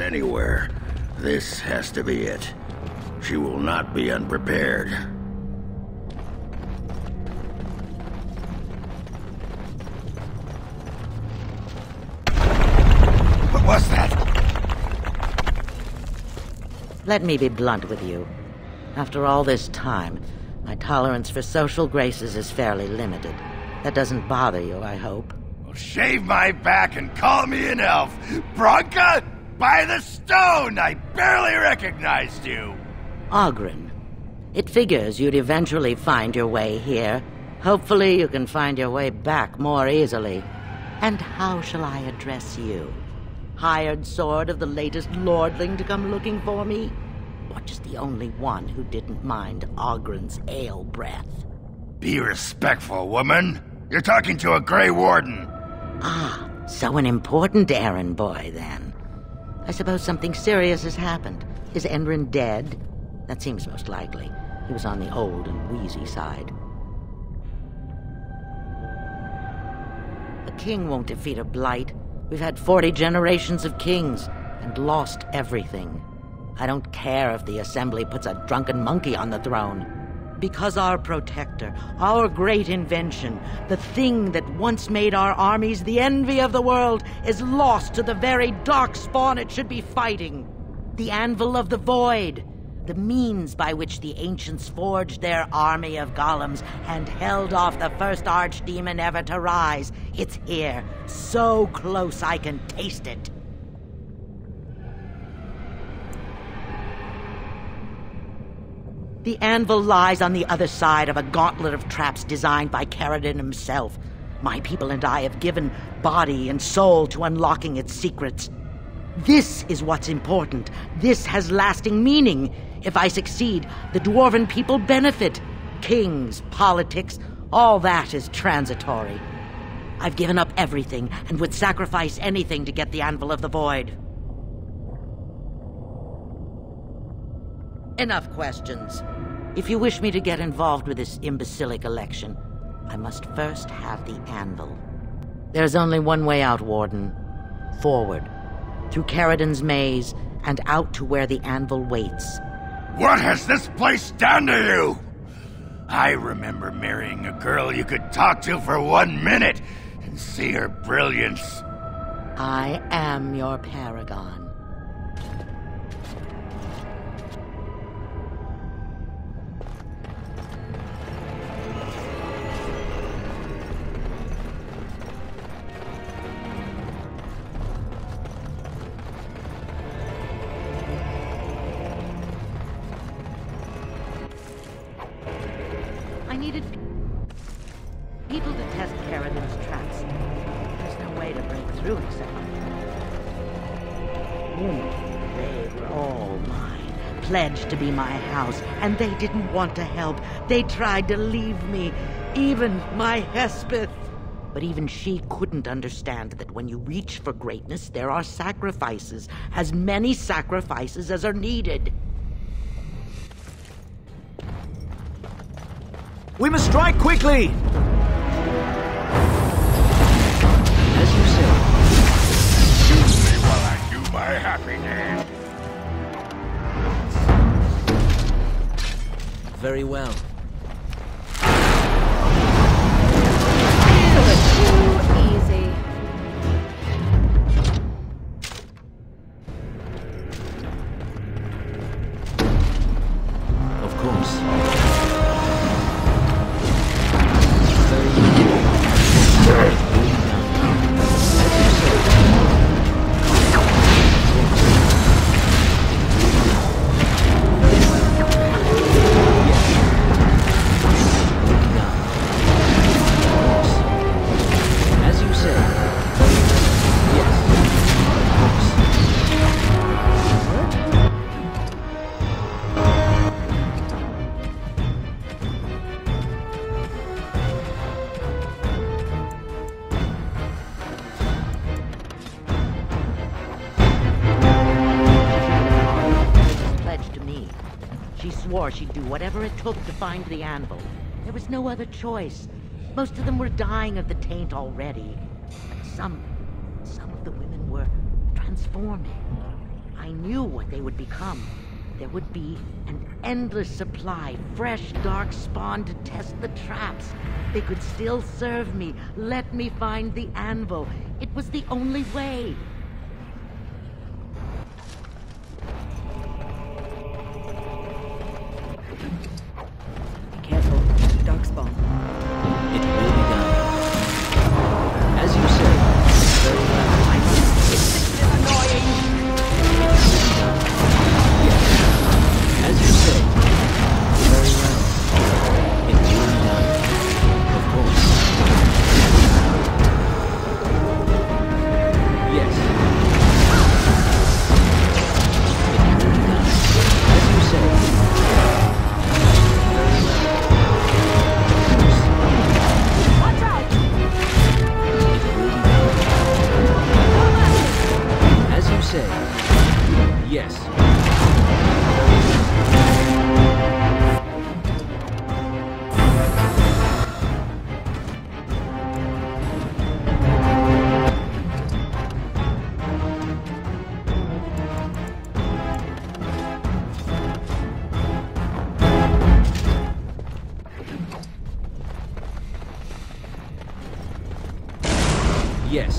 anywhere. This has to be it. She will not be unprepared. What was that? Let me be blunt with you. After all this time, my tolerance for social graces is fairly limited. That doesn't bother you, I hope. Well, shave my back and call me an elf. Bronca, by the stone, I barely recognized you. Ogren. It figures you'd eventually find your way here. Hopefully you can find your way back more easily. And how shall I address you? Hired sword of the latest lordling to come looking for me? Or just the only one who didn't mind Ogren's ale breath? Be respectful, woman. You're talking to a Grey Warden. Ah, so an important errand boy, then. I suppose something serious has happened. Is Enrin dead? That seems most likely. He was on the old and wheezy side. A king won't defeat a blight. We've had 40 generations of kings, and lost everything. I don't care if the Assembly puts a drunken monkey on the throne. Because our protector, our great invention, the thing that once made our armies the envy of the world, is lost to the very darkspawn it should be fighting. The Anvil of the Void, the means by which the ancients forged their army of golems and held off the first archdemon ever to rise. It's here, so close I can taste it. The anvil lies on the other side of a gauntlet of traps designed by Caradon himself. My people and I have given body and soul to unlocking its secrets. This is what's important. This has lasting meaning. If I succeed, the Dwarven people benefit. Kings, politics, all that is transitory. I've given up everything and would sacrifice anything to get the Anvil of the Void. Enough questions. If you wish me to get involved with this imbecilic election, I must first have the Anvil. There's only one way out, Warden. Forward. Through Caradon's maze, and out to where the Anvil waits. What has this place done to you? I remember marrying a girl you could talk to for 1 minute and see her brilliance. I am your paragon. I needed people to test Caradon's traps. There's no way to break through except they were all mine, pledged to be my house, and they didn't want to help. They tried to leave me, even my Hespeth. But even she couldn't understand that when you reach for greatness, there are sacrifices, as many sacrifices as are needed. We must strike quickly! As you say. Excuse me while I do my happy dance. Very well. Easy. Of course. She'd do whatever it took to find the Anvil. There was no other choice. Most of them were dying of the taint already. But some of the women were transforming. I knew what they would become. There would be an endless supply, fresh dark spawn to test the traps. They could still serve me. Let me find the anvil. It was the only way. Be careful. Darkspawn. It will be done. As you say. Very well. This is annoying. Yes. As you say. Very well. It will be done. Of course. Yes. It will be done. As you say. Very well. Watch out! It will be done. As you say. Yes. Yes.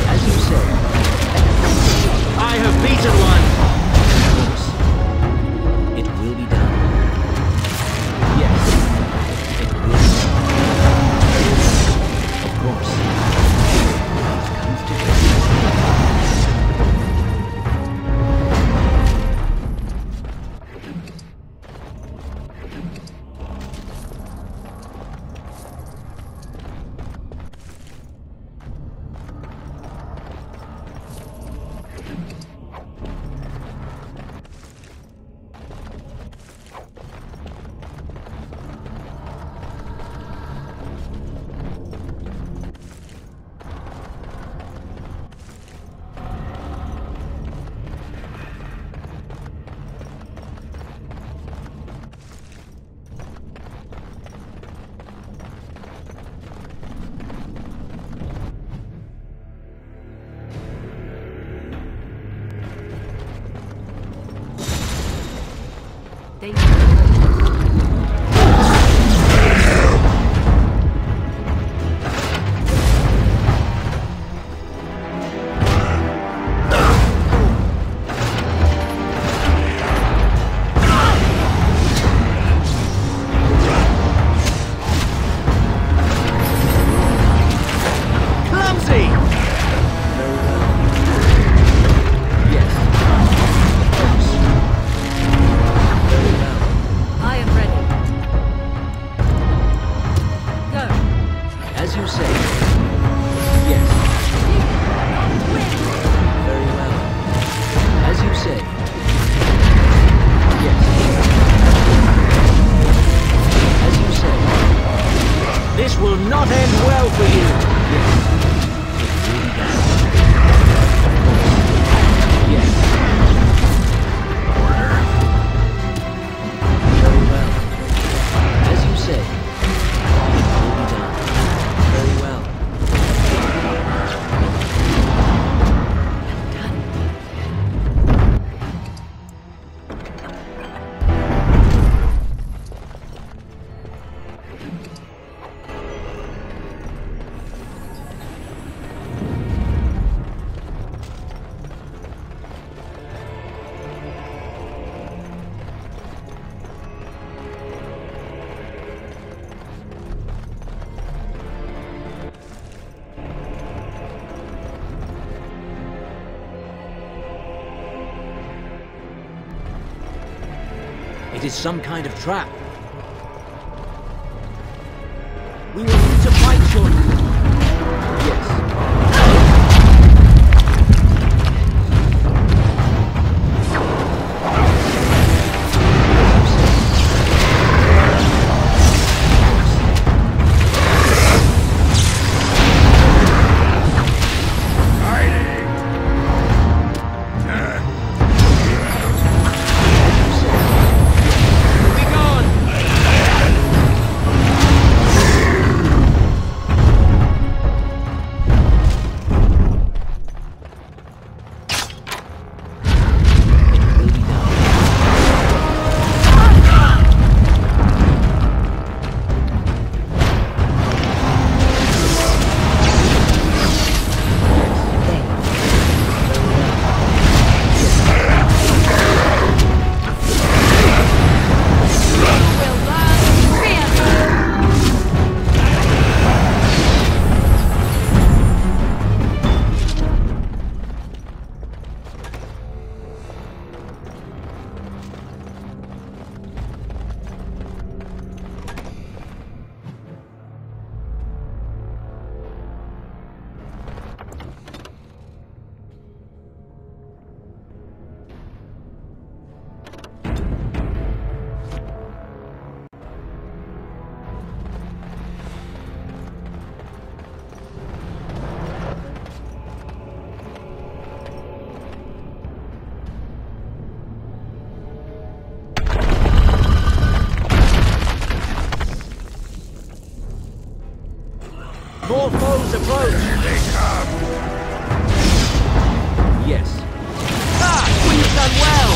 As you say. I have beaten one. It will be done. Yes. It will be done. Of course. It comes to this. Clumsy! Very well. Yes. Of course. Very well. I am ready. Go. As you say. Yes. Very well. As you say. Yes. As you say. This will not end well for you. Yes. It will be done. Yes. Very well. As you say. It will be done. Very well. It is some kind of trap. We will need to fight shortly. Yes. More foes approach! Here they come! Yes. Ah! We've done well!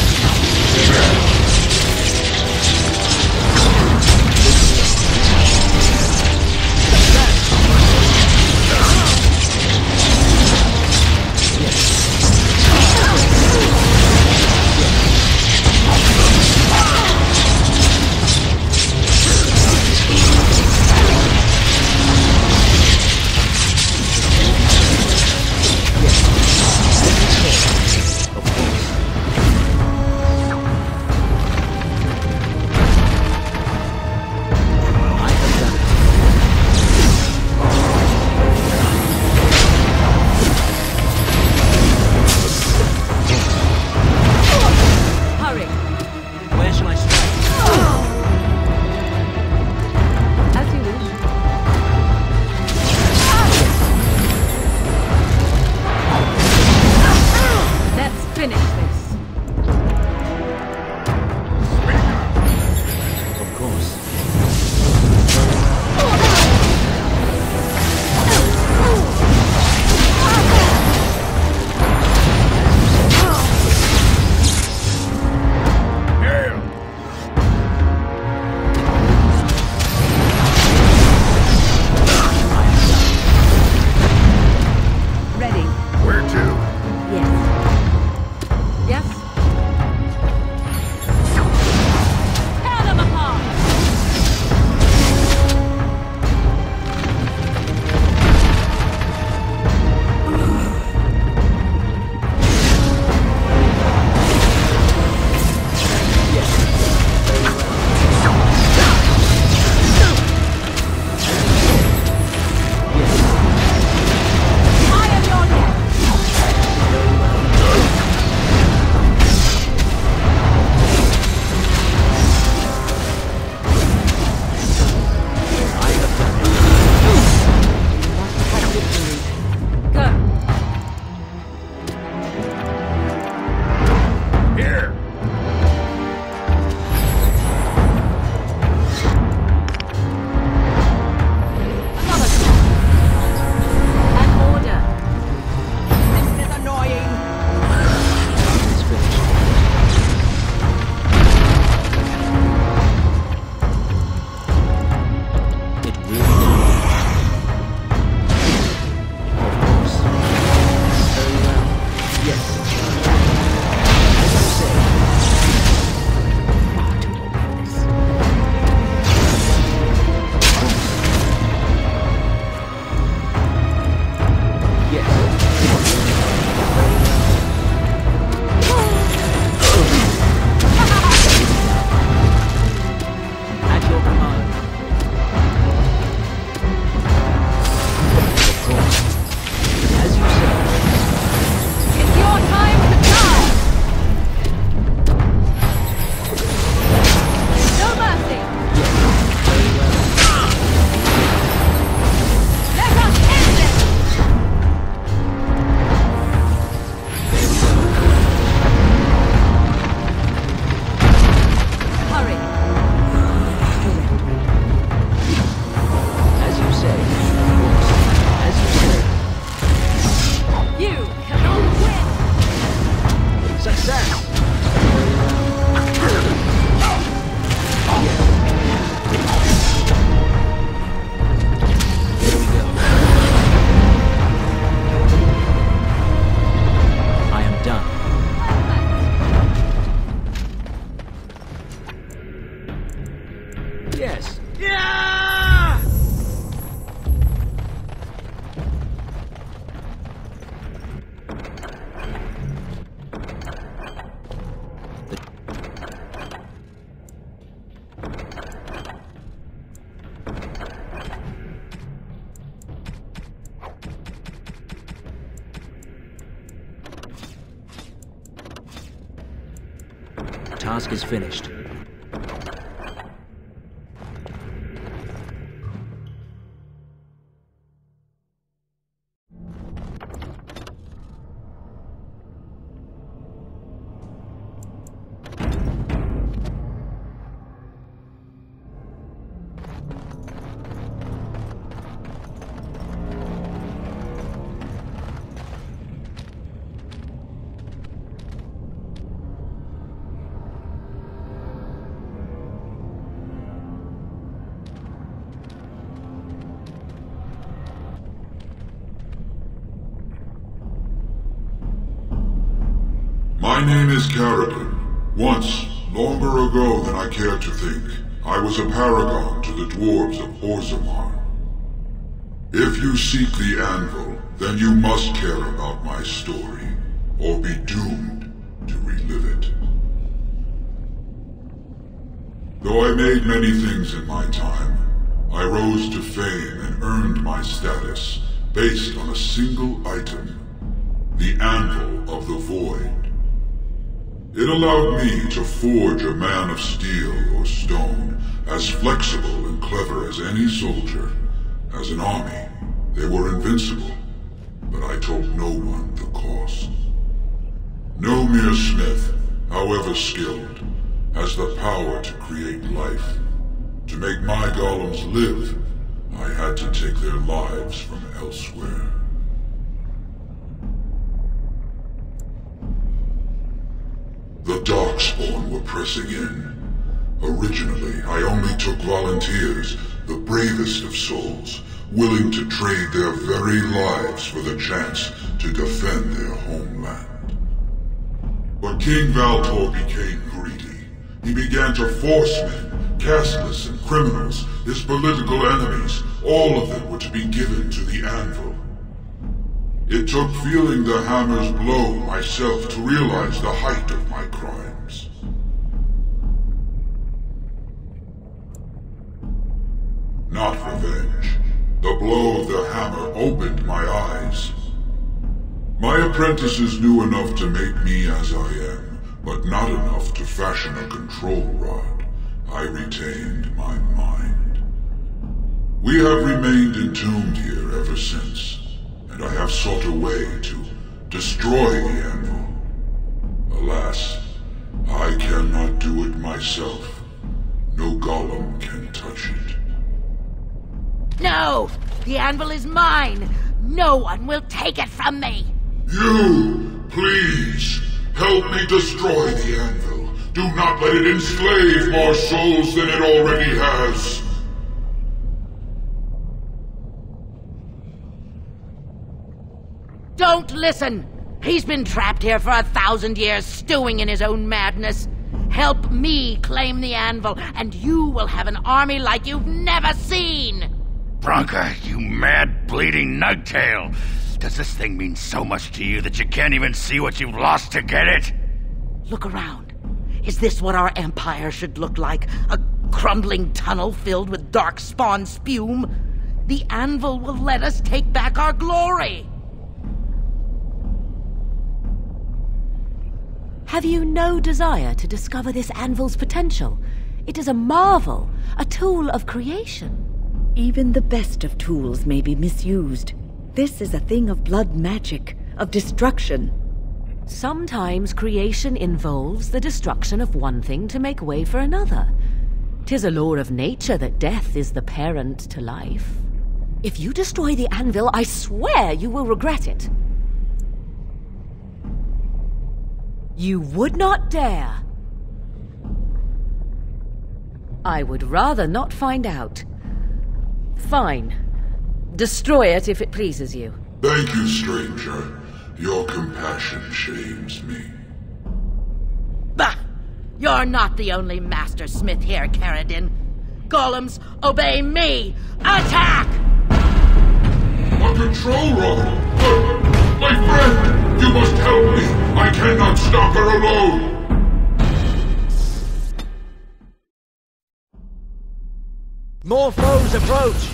Task is finished. My name is Carradine. Once, longer ago than I care to think, I was a paragon to the dwarves of Orzammar. If you seek the anvil, then you must care about my story, or be doomed to relive it. Though I made many things in my time, I rose to fame and earned my status based on a single item, the Anvil of the Void. It allowed me to forge a man of steel or stone, as flexible and clever as any soldier. As an army, they were invincible, but I told no one the cost. No mere smith, however skilled, has the power to create life. To make my golems live, I had to take their lives from elsewhere. The Darkspawn were pressing in. Originally, I only took volunteers, the bravest of souls, willing to trade their very lives for the chance to defend their homeland. But King Valtor became greedy. He began to force men, casteless and criminals, his political enemies, all of them were to be given to the Anvil. It took feeling the hammer's blow myself to realize the height of my crimes. Not revenge. The blow of the hammer opened my eyes. My apprentices knew enough to make me as I am, but not enough to fashion a control rod. I retained my mind. We have remained entombed here ever since, and I have sought a way to destroy the anvil. Alas, I cannot do it myself. No golem can touch it. No! The anvil is mine! No one will take it from me! You, please, help me destroy the anvil. Do not let it enslave more souls than it already has. Don't listen! He's been trapped here for 1,000 years, stewing in his own madness. Help me claim the anvil, and you will have an army like you've never seen! Bronca, you mad, bleeding nugtail! Does this thing mean so much to you that you can't even see what you've lost to get it? Look around. Is this what our empire should look like? A crumbling tunnel filled with darkspawn spume? The anvil will let us take back our glory! Have you no desire to discover this anvil's potential? It is a marvel, a tool of creation. Even the best of tools may be misused. This is a thing of blood magic, of destruction. Sometimes creation involves the destruction of one thing to make way for another. 'Tis a law of nature that death is the parent to life. If you destroy the anvil, I swear you will regret it. You would not dare. I would rather not find out. Fine. Destroy it if it pleases you. Thank you, stranger. Your compassion shames me. Bah! You're not the only master smith here, Carradine. Golems, obey me! Attack! A control rod! My friend! You must help me! I cannot stop her alone! More foes approach!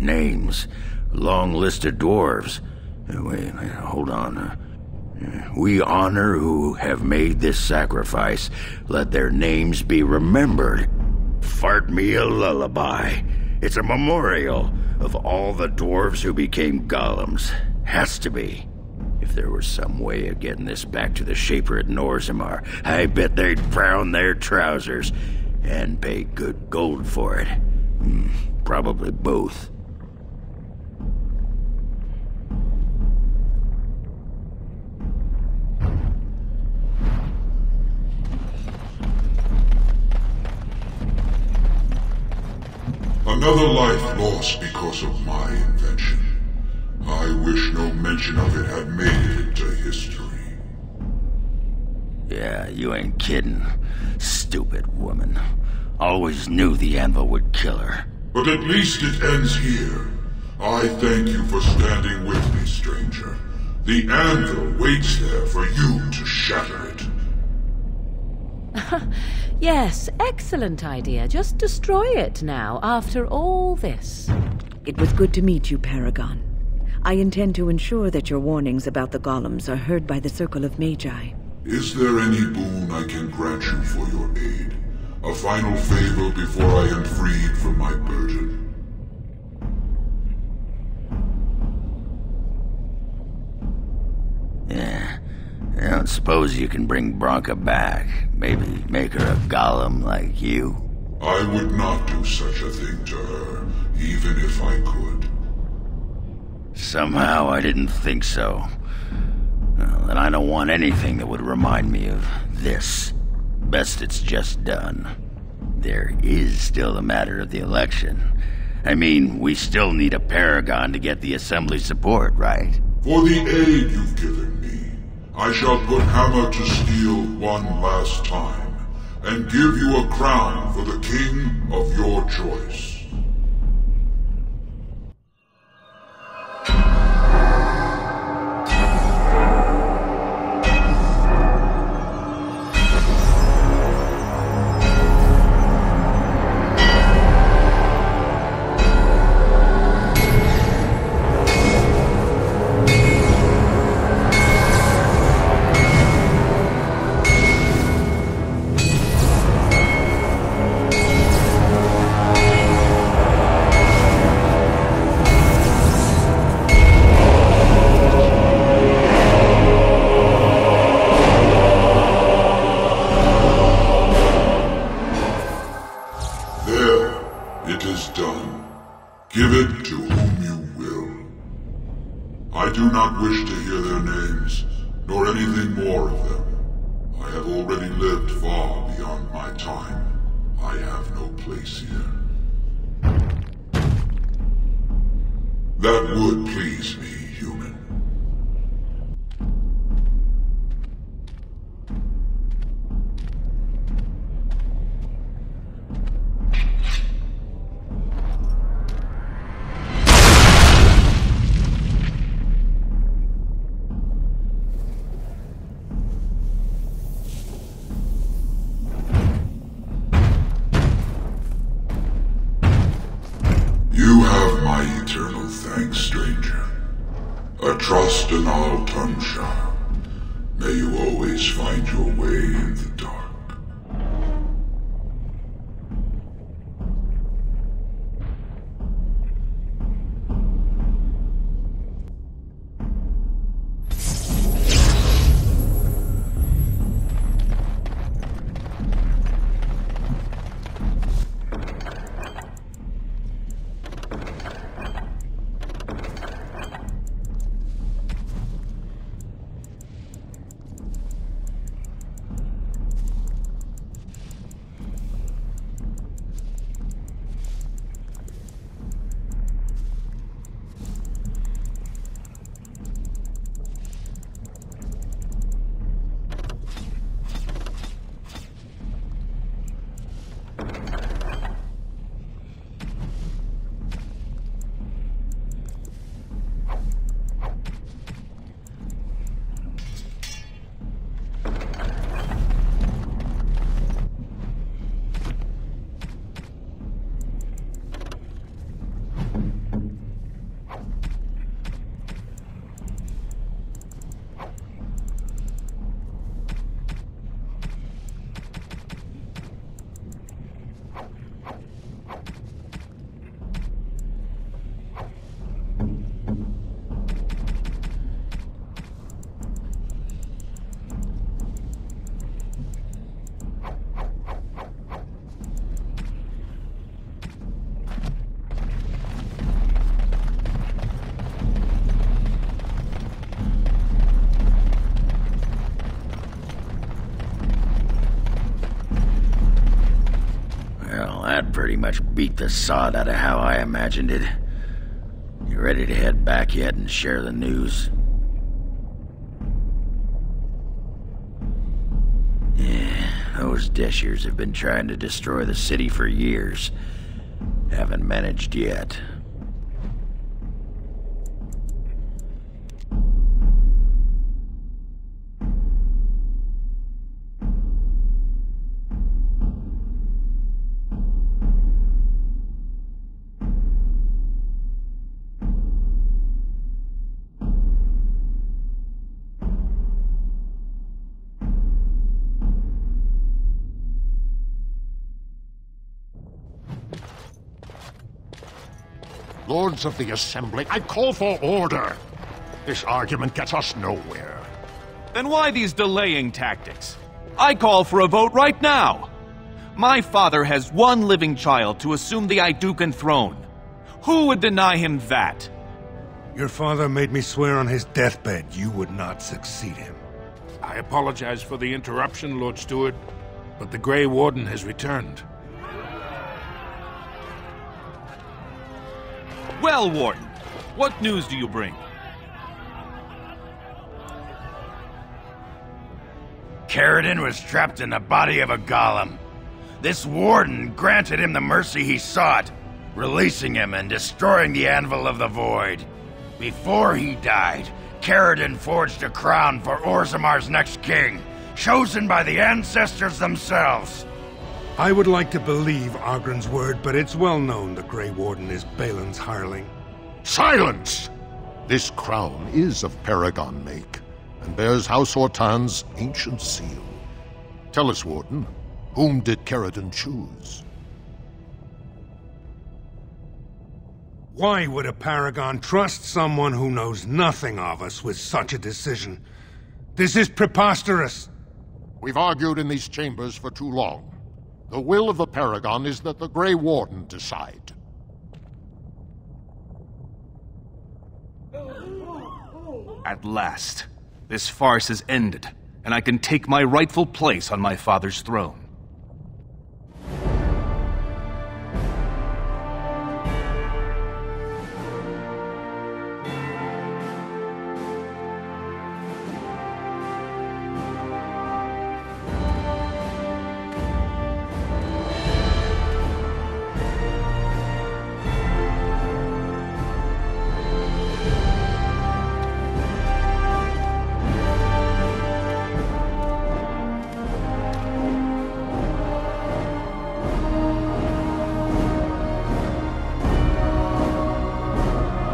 names. Long list of dwarves. Wait, hold on. We honor who have made this sacrifice. Let their names be remembered. Fart me a lullaby. It's a memorial of all the dwarves who became golems. Has to be. If there was some way of getting this back to the Shaper at Norzimar, I bet they'd brown their trousers and pay good gold for it. Probably both. Another life lost because of my invention. I wish no mention of it had made it into history. Yeah, you ain't kidding. Stupid woman. Always knew the anvil would kill her. But at least it ends here. I thank you for standing with me, stranger. The anvil waits there for you to shatter it. Yes, excellent idea. Just destroy it now, after all this. It was good to meet you, Paragon. I intend to ensure that your warnings about the golems are heard by the Circle of Magi. Is there any boon I can grant you for your aid? A final favor before I am freed from my burden? Yeah. I don't suppose you can bring Bronca back. Maybe make her a golem like you. I would not do such a thing to her, even if I could. Somehow I didn't think so. Well, and I don't want anything that would remind me of this. Best it's just done. There is still the matter of the election. I mean, we still need a paragon to get the Assembly support, right? For the aid you've given me, I shall put hammer to steel one last time, and give you a crown for the king of your choice. Give it to whom you will. I do not wish to hear their names, nor anything more of them. I have already lived far beyond my time. I have no place here. That would please me, human. You have my eternal thanks, stranger. A trust in our Tunshire. May you always find your way in the dark. pretty much beat the sod out of how I imagined it. You ready to head back yet and share the news? Yeah, those Deshers have been trying to destroy the city for years. Haven't managed yet. Lords of the Assembly, I call for order. This argument gets us nowhere. Then why these delaying tactics? I call for a vote right now. My father has one living child to assume the Idukan throne. Who would deny him that? Your father made me swear on his deathbed you would not succeed him. I apologize for the interruption, Lord Steward, but the Grey Warden has returned. Well, Warden, what news do you bring? Caridin was trapped in the body of a golem. This warden granted him the mercy he sought, releasing him and destroying the Anvil of the Void. Before he died, Caridin forged a crown for Orzamar's next king, chosen by the ancestors themselves. I would like to believe Ogren's word, but it's well known the Grey Warden is Balin's hireling. Silence! This crown is of Paragon make, and bears House Hortan's ancient seal. Tell us, Warden, whom did Caridin choose? Why would a Paragon trust someone who knows nothing of us with such a decision? This is preposterous! We've argued in these chambers for too long. The will of the Paragon is that the Grey Warden decide. At last, this farce is ended, and I can take my rightful place on my father's throne.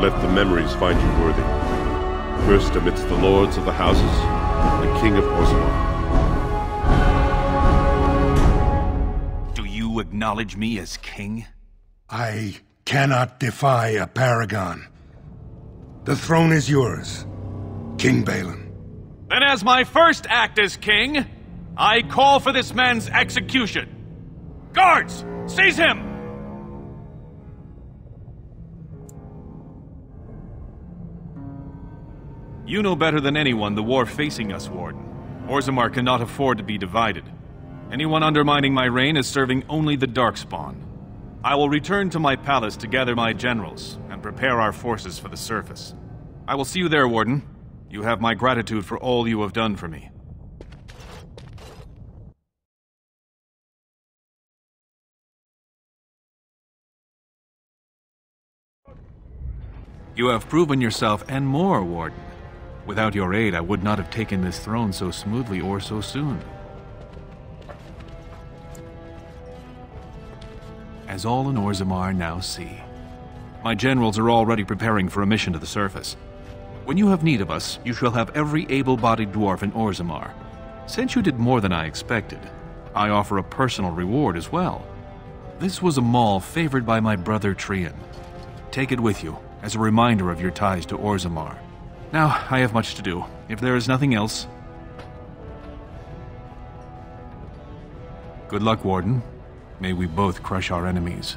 Let the memories find you worthy. First amidst the lords of the houses, the King of Orzammar. Do you acknowledge me as king? I cannot defy a Paragon. The throne is yours, King Balin. Then as my first act as king, I call for this man's execution. Guards, seize him! You know better than anyone the war facing us, Warden. Orzammar cannot afford to be divided. Anyone undermining my reign is serving only the Darkspawn. I will return to my palace to gather my generals and prepare our forces for the surface. I will see you there, Warden. You have my gratitude for all you have done for me. You have proven yourself and more, Warden. Without your aid, I would not have taken this throne so smoothly or so soon. As all in Orzammar now see, my generals are already preparing for a mission to the surface. When you have need of us, you shall have every able-bodied dwarf in Orzammar. Since you did more than I expected, I offer a personal reward as well. This was a mall favored by my brother Trian. Take it with you, as a reminder of your ties to Orzammar. Now, I have much to do. If there is nothing else... Good luck, Warden. May we both crush our enemies.